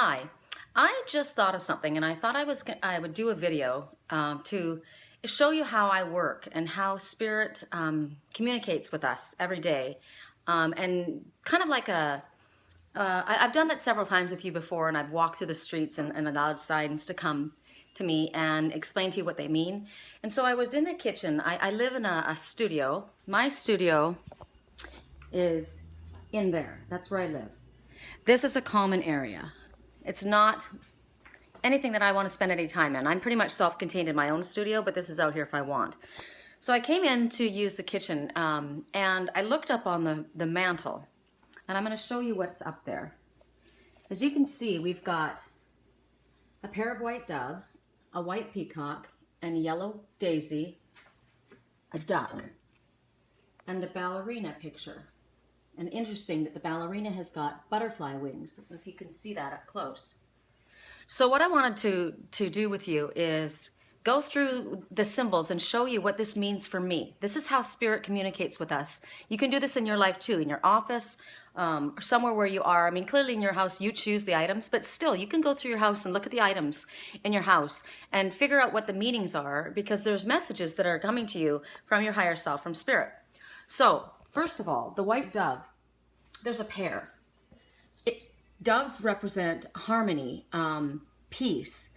Hi, I just thought of something, and I thought I would do a video to show you how I work and how spirit communicates with us every day, and kind of like I've done it several times with you before, and I've walked through the streets and allowed signs to come to me and explain to you what they mean. And so I was in the kitchen. I live in a studio. My studio is in there. That's where I live. This is a common area. It's not anything that I want to spend any time in. I'm pretty much self-contained in my own studio, but this is out here if I want. So I came in to use the kitchen, and I looked up on the mantle, and I'm going to show you what's up there. As you can see, we've got a pair of white doves, a white peacock, and a yellow daisy, a duck, and a ballerina picture. And interesting that the ballerina has got butterfly wings, if you can see that up close. So what I wanted to do with you is go through the symbols and show you what this means for me. This is how spirit communicates with us. You can do this in your life too, in your office, or somewhere where you are. I mean, clearly in your house you choose the items, but still you can go through your house and look at the items in your house and figure out what the meanings are, because there's messages that are coming to you from your higher self, from spirit. So first of all, the white dove, there's a pair. Doves represent harmony, peace.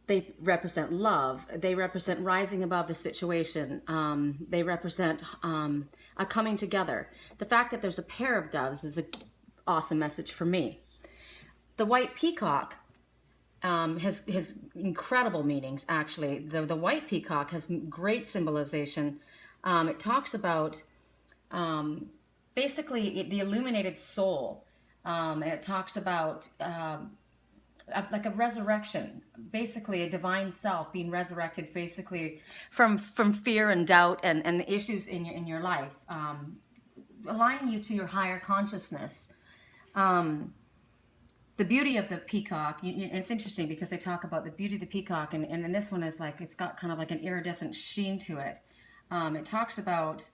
They represent love. They represent rising above the situation. They represent a coming together. The fact that there's a pair of doves is an awesome message for me. The white peacock has incredible meanings, actually. The white peacock has great symbolization. It talks about basically the illuminated soul. And it talks about like a resurrection, basically a divine self being resurrected, basically from fear and doubt and the issues in your life, aligning you to your higher consciousness. The beauty of the peacock, it's interesting because they talk about the beauty of the peacock, and then this one is like, it's got kind of like an iridescent sheen to it. It talks about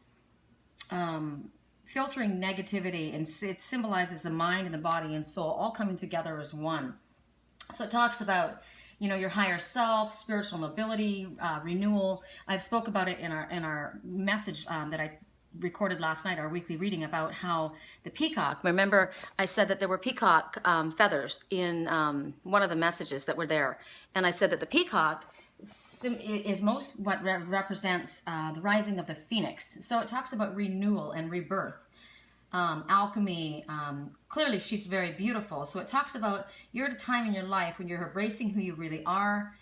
filtering negativity, and it symbolizes the mind and the body and soul all coming together as one. So it talks about, your higher self, spiritual mobility, renewal. I've spoke about it in our message that I recorded last night, our weekly reading, about how the peacock, remember I said that there were peacock feathers in one of the messages that were there, and I said that the peacock is most what represents the rising of the phoenix. So it talks about renewal and rebirth, alchemy. Clearly she's very beautiful. So it talks about you're at a time in your life when you're embracing who you really are.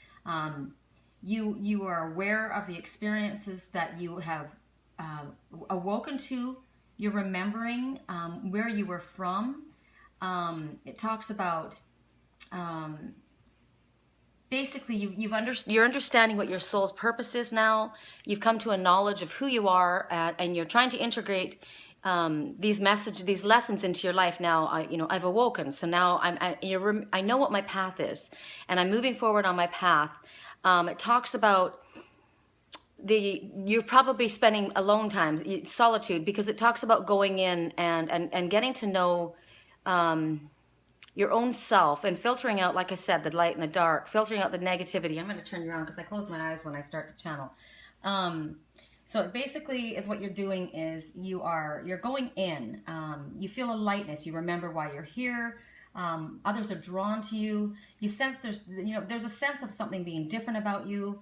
You are aware of the experiences that you have awoken to. You're remembering where you were from. It talks about basically, you're understanding what your soul's purpose is now. You've come to a knowledge of who you are, and you're trying to integrate these lessons into your life now. I've awoken, so now I know what my path is, and I'm moving forward on my path. It talks about you're probably spending alone time, solitude, because it talks about going in and getting to know your own self and filtering out, like I said, the light and the dark, filtering out the negativity. I'm going to turn you around because I close my eyes when I start to channel. So basically is what you're doing is you're going in. You feel a lightness. You remember why you're here. Others are drawn to you. You sense there's a sense of something being different about you.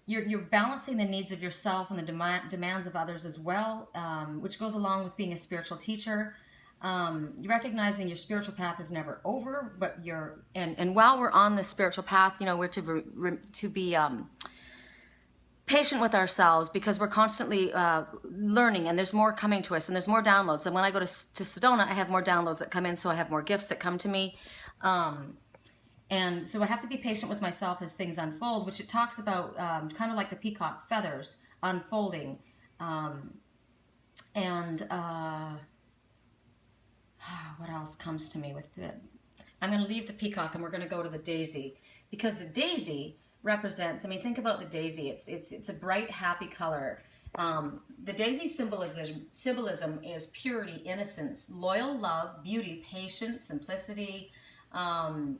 You're balancing the needs of yourself and the demands of others as well, which goes along with being a spiritual teacher. You're recognizing your spiritual path is never over, but and while we're on the spiritual path, we're to be patient with ourselves, because we're constantly learning, and there's more coming to us, and there's more downloads. And when I go to Sedona, I have more downloads that come in, so I have more gifts that come to me. And so I have to be patient with myself as things unfold, which it talks about kind of like the peacock feathers unfolding. What else comes to me with it? I'm going to leave the peacock and we're going to go to the daisy, because the daisy represents, think about the daisy. It's a bright, happy color. The daisy symbolism is purity, innocence, loyal love, beauty, patience, simplicity, um,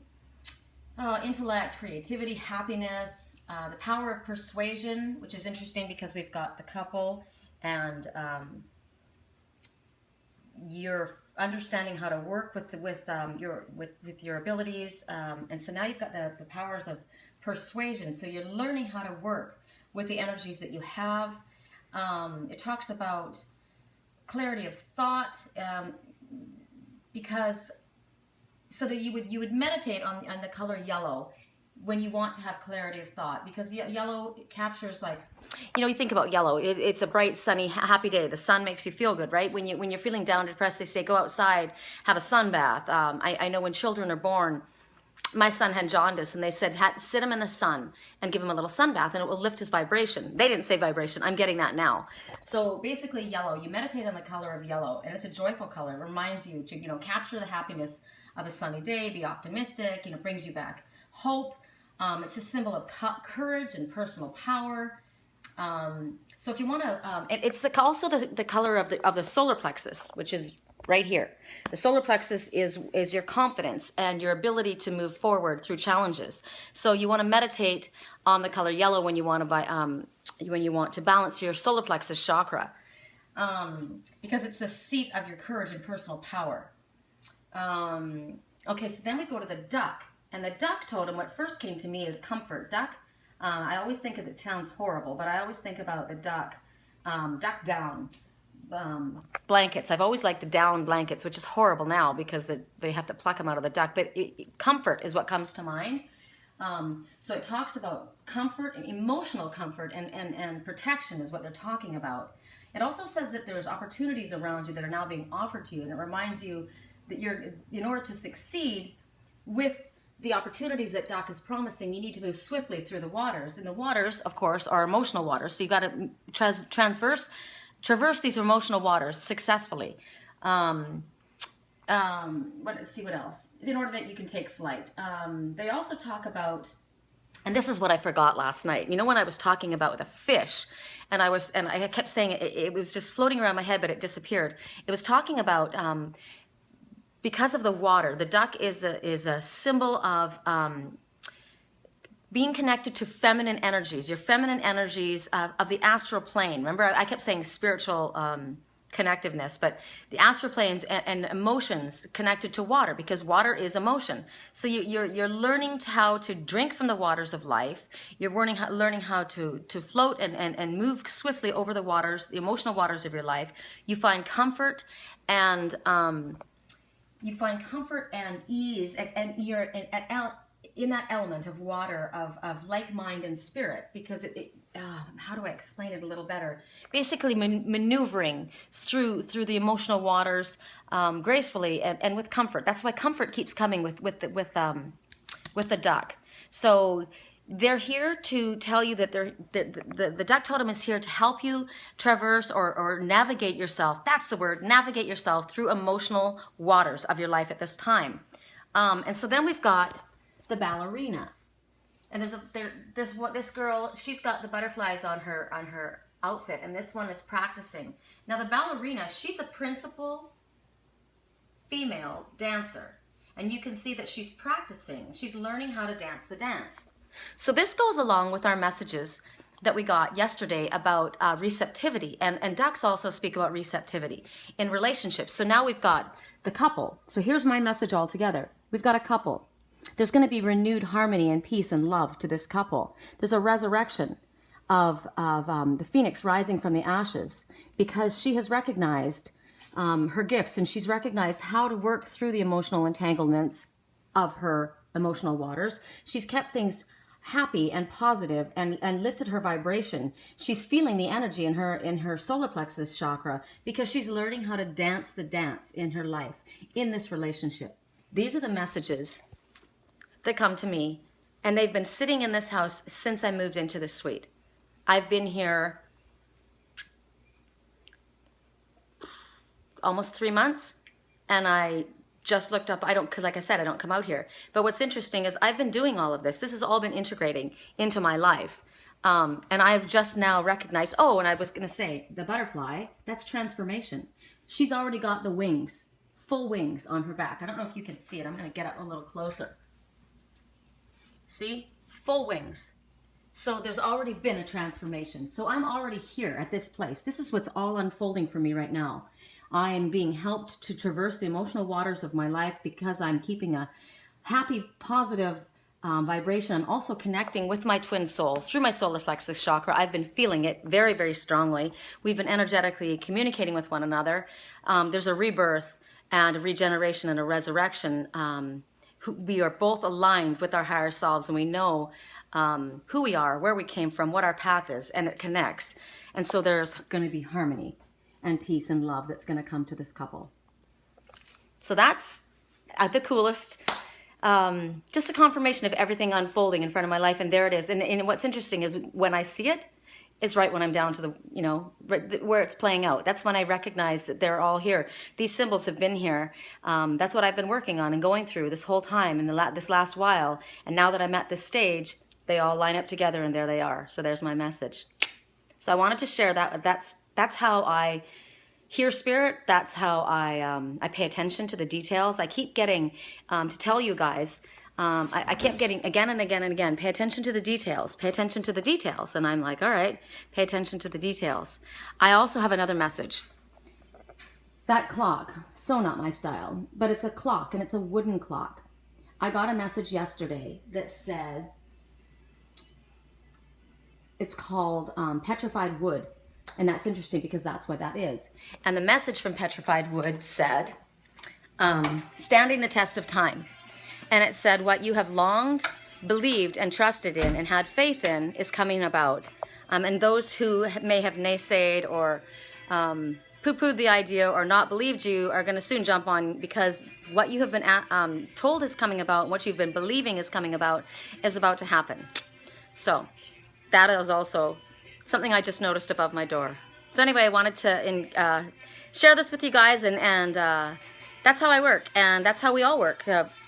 intellect, creativity, happiness, the power of persuasion, which is interesting because we've got the couple and you're understanding how to work with your abilities, and so now you've got the powers of persuasion. So you're learning how to work with the energies that you have. It talks about clarity of thought, because so that you would meditate on the color yellow when you want to have clarity of thought, because yellow captures, like, you think about yellow, it's a bright, sunny, happy day. The sun makes you feel good, right? When you're feeling down, depressed, they say go outside, have a sun bath. I know when children are born, my son had jaundice, and they said sit him in the sun and give him a little sun bath, and it will lift his vibration. They didn't say vibration. I'm getting that now. So basically, yellow. You meditate on the color of yellow, and it's a joyful color. It reminds you to capture the happiness of a sunny day. Be optimistic. Brings you back hope. It's a symbol of courage and personal power. So if you want to, it's also the color of the solar plexus, which is right here. The solar plexus is your confidence and your ability to move forward through challenges. So you want to meditate on the color yellow when you want to balance your solar plexus chakra, because it's the seat of your courage and personal power. Okay, so then we go to the duck, and the duck totem. What first came to me is comfort. Duck. I always think of it. Sounds horrible, but I always think about the duck. Duck down. Blankets. I've always liked the down blankets, which is horrible now because they have to pluck them out of the duck. But comfort is what comes to mind. So it talks about comfort, emotional comfort, and protection is what they're talking about. It also says that there's opportunities around you that are now being offered to you, and it reminds you that in order to succeed with the opportunities that Doc is promising, you need to move swiftly through the waters. And the waters, of course, are emotional waters. So you got to traverse these emotional waters successfully. Let's see what else. In order that you can take flight. They also talk about, and this is what I forgot last night. When I was talking about the fish, and I kept saying it was just floating around my head, but it disappeared. It was talking about because of the water. The duck is a symbol of being connected to feminine energies, your feminine energies of the astral plane. Remember, I kept saying spiritual connectiveness, but the astral planes and emotions connected to water, because water is emotion. So you're learning how to drink from the waters of life. You're learning how to float and move swiftly over the waters, the emotional waters of your life. You find comfort and ease, and you're in that element of water, of like mind and spirit, because how do I explain it a little better? Basically, maneuvering through the emotional waters gracefully and with comfort. That's why comfort keeps coming with the duck. So they're here to tell you that the duck totem is here to help you traverse or navigate yourself. That's the word, navigate yourself through emotional waters of your life at this time. And so then we've got the ballerina, and this girl, she's got the butterflies on her outfit, and this one is practicing. Now the ballerina, she's a principal female dancer, and you can see that she's practicing. She's learning how to dance the dance. So this goes along with our messages that we got yesterday about receptivity, and ducks also speak about receptivity in relationships. So now we've got the couple. So here's my message all together. We've got a couple. There's going to be renewed harmony and peace and love to this couple. There's a resurrection of the phoenix rising from the ashes, because she has recognized her gifts, and she's recognized how to work through the emotional entanglements of her emotional waters. She's kept things happy and positive and lifted her vibration. She's feeling the energy in her solar plexus chakra, because she's learning how to dance the dance in her life, in this relationship. These are the messages that come to me, and they've been sitting in this house since I moved into the suite. I've been here almost 3 months, and I just looked up, because like I said, I don't come out here. But what's interesting is I've been doing all of this. This has all been integrating into my life. And I've just now recognized, oh, and I was going to say, the butterfly, that's transformation. She's already got the wings, full wings on her back. I don't know if you can see it. I'm going to get up a little closer. See? Full wings. So there's already been a transformation. So I'm already here at this place. This is what's all unfolding for me right now. I am being helped to traverse the emotional waters of my life because I'm keeping a happy, positive vibration. I'm also connecting with my twin soul through my solar plexus chakra. I've been feeling it very, very strongly. We've been energetically communicating with one another. There's a rebirth and a regeneration and a resurrection. We are both aligned with our higher selves, and we know who we are, where we came from, what our path is, and it connects. And so there's going to be harmony and peace and love that's going to come to this couple. So that's the coolest. Just a confirmation of everything unfolding in front of my life, and there it is. And what's interesting is when I see it, is right when I'm down to the, where it's playing out. That's when I recognize that they're all here. These symbols have been here. That's what I've been working on and going through this whole time in this last while. And now that I'm at this stage, they all line up together, and there they are. So there's my message. So I wanted to share that. That's how I hear spirit. That's how I pay attention to the details. I keep getting to tell you guys. I kept getting again and again and again, pay attention to the details, pay attention to the details. And I'm like, all right, pay attention to the details. I also have another message. That clock, so not my style, but it's a clock, and it's a wooden clock. I got a message yesterday that said, it's called Petrified Wood. And that's interesting because that's what that is. And the message from Petrified Wood said, standing the test of time. And it said, what you have longed, believed, and trusted in, and had faith in is coming about. And those who may have naysayed or poo-pooed the idea or not believed you are going to soon jump on, because what you have been told is coming about, what you've been believing is coming about, is about to happen. So that is also something I just noticed above my door. So anyway, I wanted to share this with you guys, and that's how I work, and that's how we all work.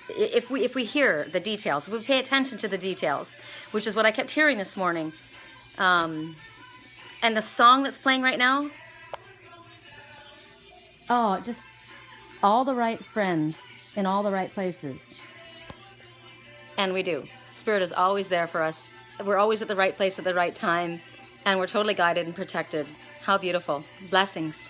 If we hear the details, if we pay attention to the details, which is what I kept hearing this morning, and the song that's playing right now, oh, just all the right friends in all the right places. And we do. Spirit is always there for us. We're always at the right place at the right time, and we're totally guided and protected. How beautiful. Blessings.